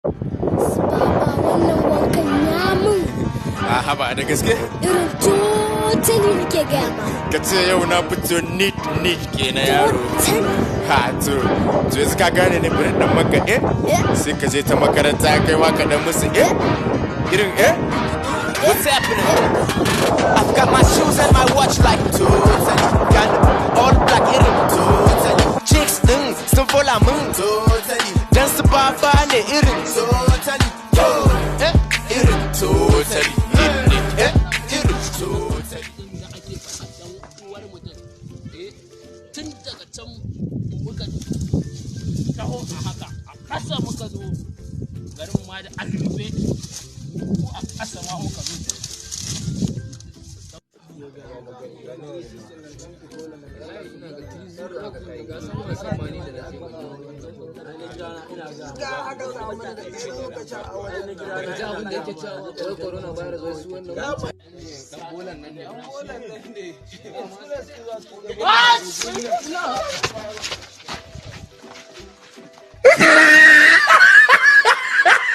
Baba wannan wankan ya mun. A haba da gaske? Irin totally nake gaya ma. Ka ce yau na fito neat ke na yaro. Ha to yanzu ka gane ne bari dan maka sai ka je ta makaranta kai ma ka dan musu irin What's happening? I've got my shoes and my watch like totally. Got all black irin totally. Chicks sun fola mun totally. Dan su baba ne irin totally. Irin totally. Irin totally. Tun daga can muka taho a haka a ƙasa muka zo garin ma da an rufe ko a ƙasa ma muka zo. What?